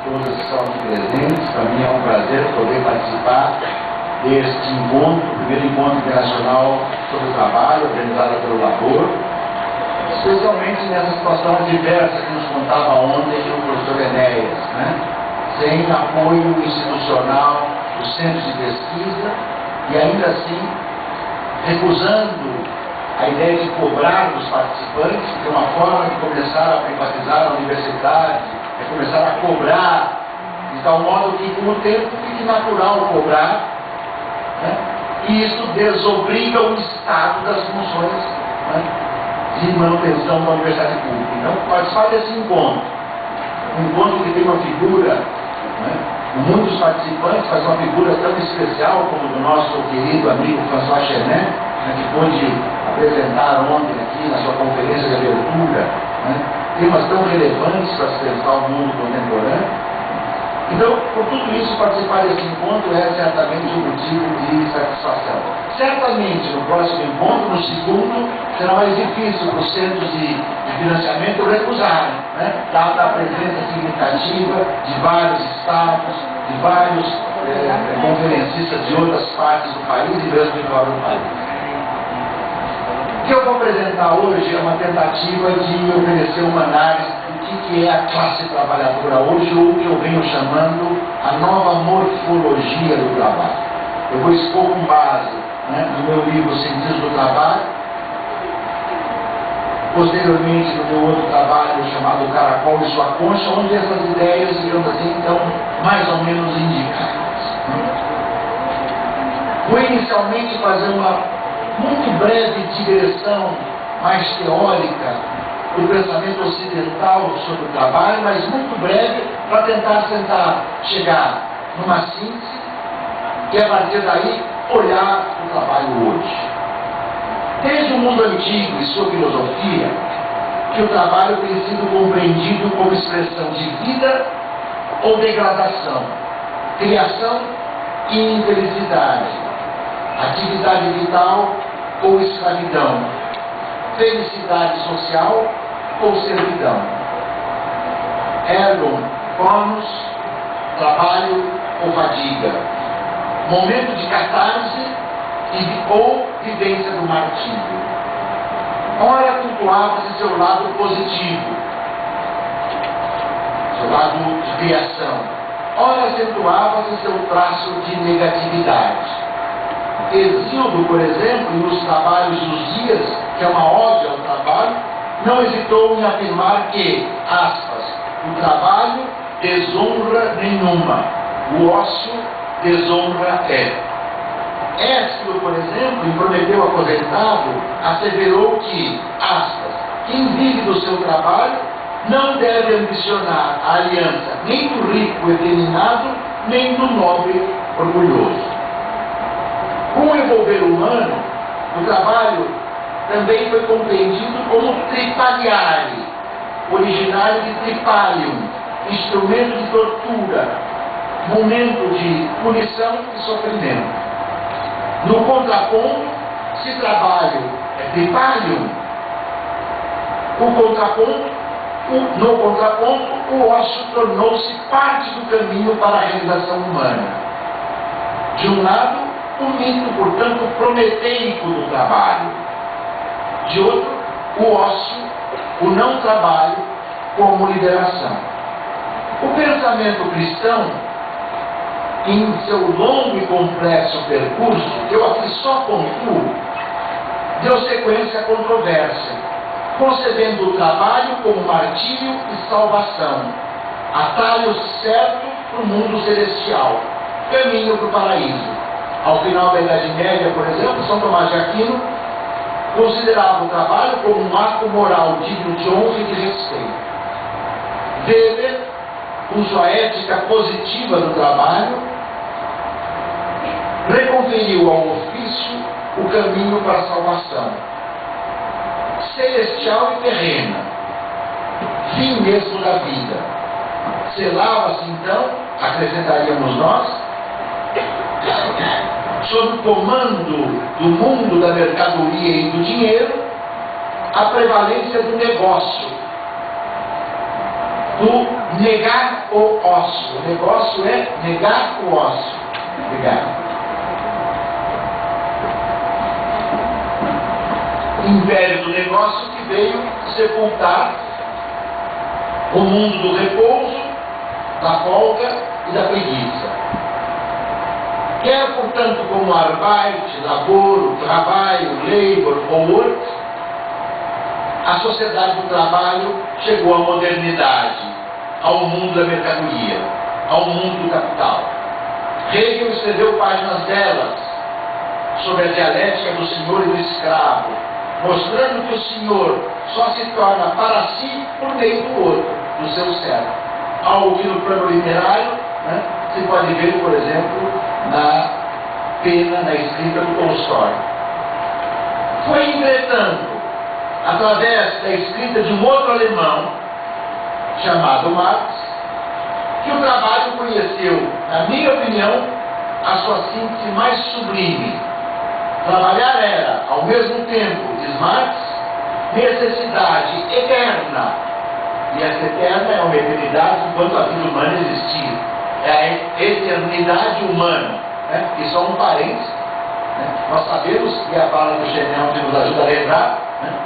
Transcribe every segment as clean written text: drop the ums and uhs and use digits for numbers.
todas que estão aqui presentes. Para mim é um prazer poder participar deste encontro, o primeiro encontro internacional sobre o trabalho, organizado pelo Labor, especialmente nessa situação adversa que nos contava ontem o professor Enéas, né? Sem apoio institucional dos centros de pesquisa e ainda assim recusando a ideia de cobrar dos participantes, que é uma forma de começar a privatizar a universidade, é começar a cobrar, de tal modo que com o tempo fique natural cobrar, né? E isso desobriga o Estado das funções, né, de manutenção da universidade pública. Então, participar desse encontro, um encontro que tem uma figura, né, muitos participantes, mas uma figura tão especial como do nosso querido amigo François Chenet, né, que pôde apresentar ontem aqui na sua conferência de abertura, né, temas tão relevantes para se pensar o mundo contemporâneo. Então, por tudo isso, participar desse encontro é certamente um motivo de satisfação. Certamente, no próximo encontro, no segundo, será mais difícil para os centros de financiamento recusarem, né? Dada a presença significativa de vários estados, de vários conferencistas de outras partes do país e mesmo de fora do país. O que eu vou apresentar hoje é uma tentativa de oferecer uma análise que é a classe trabalhadora hoje, ou o que eu venho chamando a nova morfologia do trabalho. Eu vou expor com base, né, no meu livro Sentidos do Trabalho, posteriormente no meu outro trabalho chamado O Caracol e Sua Concha, onde essas ideias, digamos assim, estão mais ou menos indicadas. Vou inicialmente fazer uma muito breve digressão mais teórica do pensamento ocidental sobre o trabalho, mas muito breve, para tentar chegar numa síntese e a partir daí olhar o trabalho hoje. Desde o mundo antigo e sua filosofia, que o trabalho tem sido compreendido como expressão de vida ou degradação, criação e infelicidade, atividade vital ou escravidão, felicidade social ou servidão, ergon, bônus, trabalho ou fadiga, momento de catarse ou vivência do martírio. Ora cultuava-se seu lado positivo, seu lado de criação, ora acentuava-se seu traço de negatividade. Hesíodo, por exemplo, nos trabalhos dos dias, que é uma ode ao trabalho, não hesitou em afirmar que, aspas, o trabalho desonra nenhuma, o ócio desonra é. Ésquilo, por exemplo, em Prometeu Aposentado, asseverou que, aspas, quem vive do seu trabalho não deve ambicionar a aliança nem do rico efeminado, nem do nobre orgulhoso. Com o envolver humano, o trabalho também foi compreendido como tripaliare, originário de tripalium, instrumento de tortura, momento de punição e sofrimento. No contraponto, se trabalho é tripalium, no contraponto, o ócio tornou-se parte do caminho para a realização humana. De um lado, o mito, portanto, prometeico do trabalho. De outro, o ócio, o não trabalho, como liberação. O pensamento cristão, em seu longo e complexo percurso, que eu aqui só concluo, deu sequência à controvérsia, concebendo o trabalho como martírio e salvação, atalho certo para o mundo celestial, caminho para o paraíso. Ao final da Idade Média, por exemplo, São Tomás de Aquino considerava o trabalho como um ato moral digno de honra e de respeito. Weber, com sua ética positiva do trabalho, reconferiu ao ofício o caminho para a salvação, celestial e terrena, fim mesmo da vida. Selava-se então, acrescentaríamos nós, sob o comando do mundo da mercadoria e do dinheiro, a prevalência do negócio, do negar o ócio. O negócio é negar o ócio. Obrigado. Império do negócio que veio sepultar o mundo do repouso, da folga e da preguiça. Quer, portanto, como Arbeit, labor, trabalho, labor ou work, a sociedade do trabalho chegou à modernidade, ao mundo da mercadoria, ao mundo do capital. Hegel escreveu páginas delas sobre a dialética do senhor e do escravo, mostrando que o senhor só se torna para si por meio do outro, do seu servo. Algo que no plano literário, se pode ver, por exemplo, na pena, na escrita do Tolstói. Foi, entretanto, através da escrita de um outro alemão, chamado Marx, que o trabalho conheceu, na minha opinião, a sua síntese mais sublime. Trabalhar era, ao mesmo tempo, diz Marx, necessidade eterna. E essa eterna é uma eternidade enquanto a vida humana existir. É a eternidade humana, que só um parênteses. Nós sabemos, e a fala do Chenel que nos ajuda a lembrar,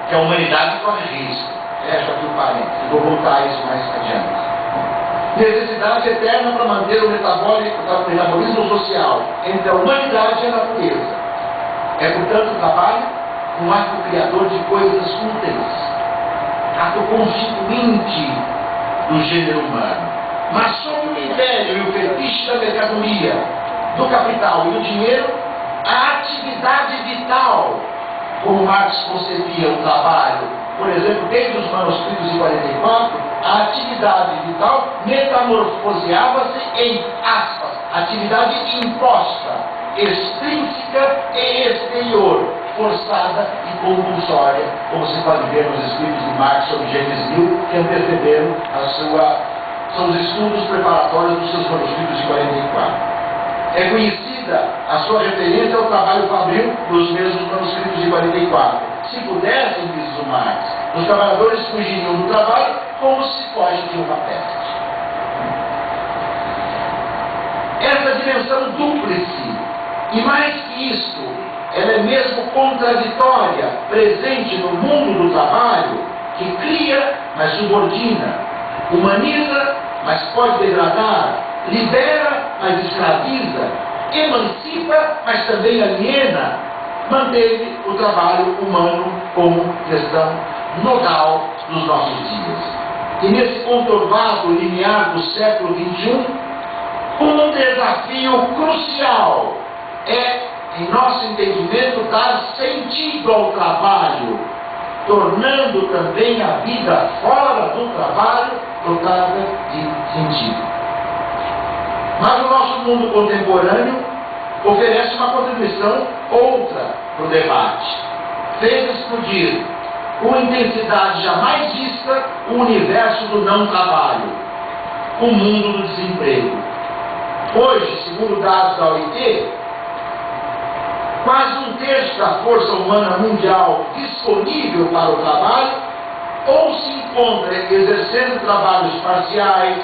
que a humanidade corre risco. Fecha aqui o parênteses. Vou voltar a isso mais adiante. Necessidade eterna para manter o metabolismo social entre a humanidade e a natureza. É, portanto, o trabalho um ato criador de coisas úteis, ato constituinte do gênero humano. Mas sob o império e o fetiche da mercadoria, do capital e do dinheiro, a atividade vital, como Marx concebia o trabalho, por exemplo, desde os manuscritos de 44, a atividade vital metamorfoseava-se em, aspas, atividade imposta, extrínseca e exterior, forçada e compulsória, como se pode ver nos escritos de Marx sobre James Mill, que antecederam são os estudos preparatórios dos seus manuscritos de 44. É conhecida a sua referência ao trabalho fabril nos mesmos manuscritos de 44. Se pudessem, diz o Marx, os trabalhadores fugiriam do trabalho como se foge de uma peste. Essa dimensão dúplice, e mais que isto, ela é mesmo contraditória, presente no mundo do trabalho, que cria, mas subordina, humaniza, mas pode degradar, libera, mas escraviza, emancipa, mas também aliena, manteve o trabalho humano como questão nodal dos nossos dias. E nesse conturbado limiar do século XXI, um desafio crucial é, em nosso entendimento, dar sentido ao trabalho, tornando também a vida fora do trabalho dotada de sentido. Mas o nosso mundo contemporâneo oferece uma contribuição outra para o debate. Fez explodir, com intensidade jamais vista, o universo do não trabalho, o mundo do desemprego. Hoje, segundo dados da OIT, quase um terço da força humana mundial disponível para o trabalho ou se encontra exercendo trabalhos parciais,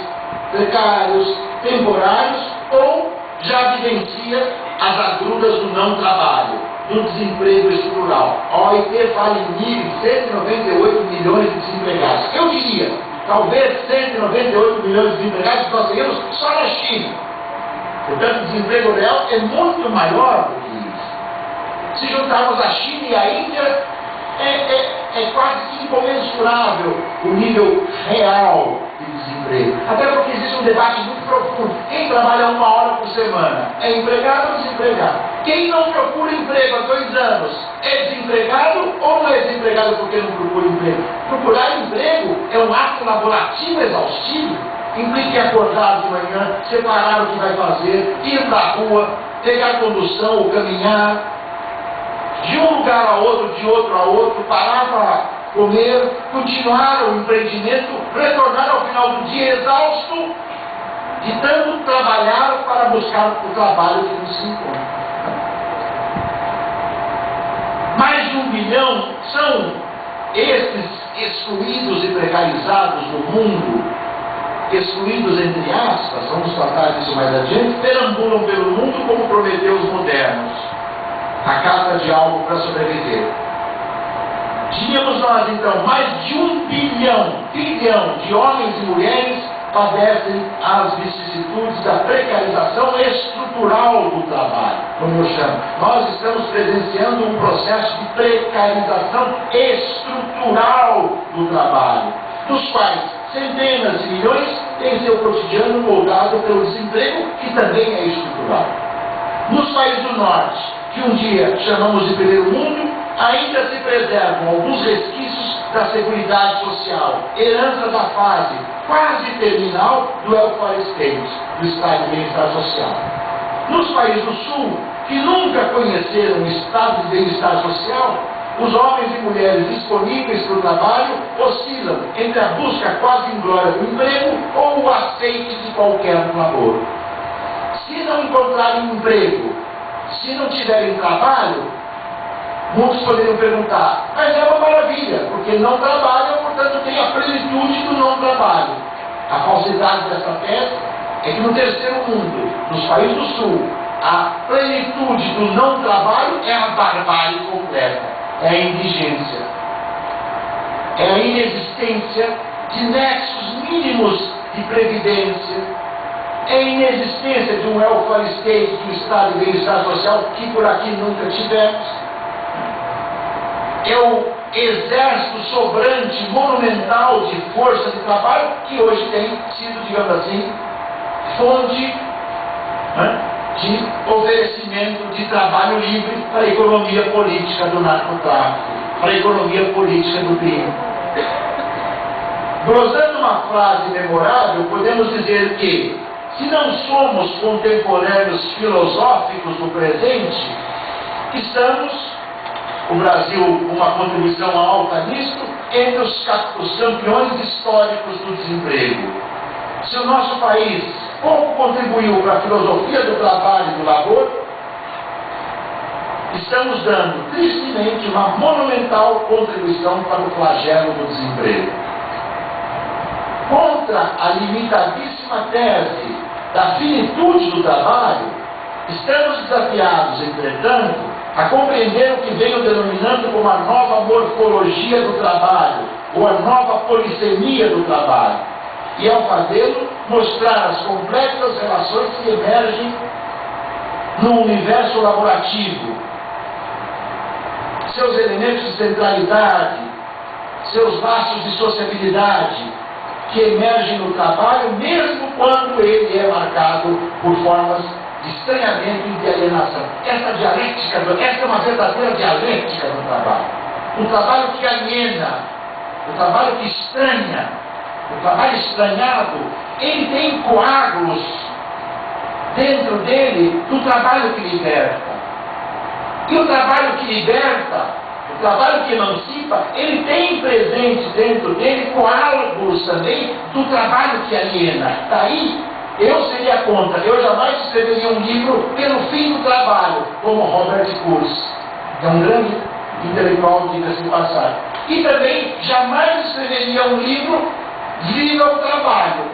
precários, temporários, ou já vivencia as agruras do não trabalho, do desemprego estrutural. A OIT fala em 198 milhões de desempregados. Eu diria, talvez 198 milhões de desempregados nós tenhamos só na China. Portanto, o desemprego real é muito maior do que isso. Se juntarmos a China e a Índia, é quase que incomensurável o nível real de desemprego. Até porque existe um debate muito profundo. Quem trabalha 1 hora por semana é empregado ou desempregado? Quem não procura emprego há 2 anos é desempregado ou não é desempregado porque não procura emprego? Procurar emprego é um ato laborativo exaustivo. Implica acordar de manhã, separar o que vai fazer, ir para a rua, pegar condução ou caminhar, de um lugar a outro, de outro a outro, parar para comer, continuar o empreendimento, retornar ao final do dia exausto, de tanto trabalhar para buscar o trabalho que nos se encontra. Mais de 1 bilhão são esses excluídos e precarizados no mundo excluídos entre aspas, vamos tratar disso mais adiante, perambulam pelo mundo como prometeus modernos, a cata de algo para sobreviver. Tínhamos nós, então, mais de 1 bilhão de homens e mulheres padecem as vicissitudes da precarização estrutural do trabalho, como eu chamo. Nós estamos presenciando um processo de precarização estrutural do trabalho, dos quais centenas de milhões têm seu cotidiano moldado pelo desemprego, que também é estrutural. Nos países do norte, que um dia chamamos de primeiro mundo, ainda se preservam alguns resquícios da seguridade social, herança da fase quase terminal do welfare state, do estado de bem-estar social. Nos países do sul, que nunca conheceram o estado de bem-estar social, os homens e mulheres disponíveis para o trabalho oscilam entre a busca quase inglória do emprego ou o aceite de qualquer labor. Se não encontrarem emprego, se não tiverem trabalho, muitos poderiam perguntar, mas é uma maravilha, porque não trabalham, portanto tem a plenitude do não trabalho. A falsidade dessa tese é que no terceiro mundo, nos países do sul, a plenitude do não trabalho é a barbárie completa, é a indigência, é a inexistência de nexos mínimos de previdência, é a inexistência de um welfare state, de um estado de bem-estar social que por aqui nunca tivemos. É o exército sobrante, monumental de força de trabalho que hoje tem sido, digamos assim, fonte de oferecimento de trabalho livre para a economia política do narcotráfico, para a economia política do crime. Glosando uma frase memorável, podemos dizer que, se não somos contemporâneos filosóficos do presente, estamos, o Brasil, uma contribuição alta nisso, entre os campeões históricos do desemprego. Se o nosso país pouco contribuiu para a filosofia do trabalho e do labor, estamos dando, tristemente, uma monumental contribuição para o flagelo do desemprego. Contra a limitadíssima tese da finitude do trabalho, estamos desafiados, entretanto, a compreender o que venho denominando como a nova morfologia do trabalho, ou a nova polissemia do trabalho, e ao fazê-lo, mostrar as complexas relações que emergem no universo laborativo, seus elementos de centralidade, seus laços de sociabilidade, que emergem no trabalho, mesmo quando ele é marcado por formas de estranhamento e de alienação. Essa é uma verdadeira dialética do trabalho. O trabalho que aliena, o trabalho que estranha, o trabalho estranhado, ele tem coágulos dentro dele do trabalho que liberta. E o trabalho que liberta, o trabalho que emancipa, ele tem presente dentro dele coágulos também do trabalho que aliena. Daí, eu seria contra, eu jamais escreveria um livro pelo fim do trabalho, como Robert Kurz, que é um grande intelectual, diga-se de passagem. E também jamais escreveria um livro Viva o Trabalho,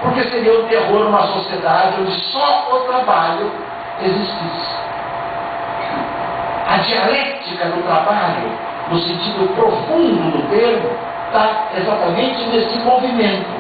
porque seria um terror numa sociedade onde só o trabalho existisse. A dialética do trabalho, no sentido profundo do termo, está exatamente nesse movimento.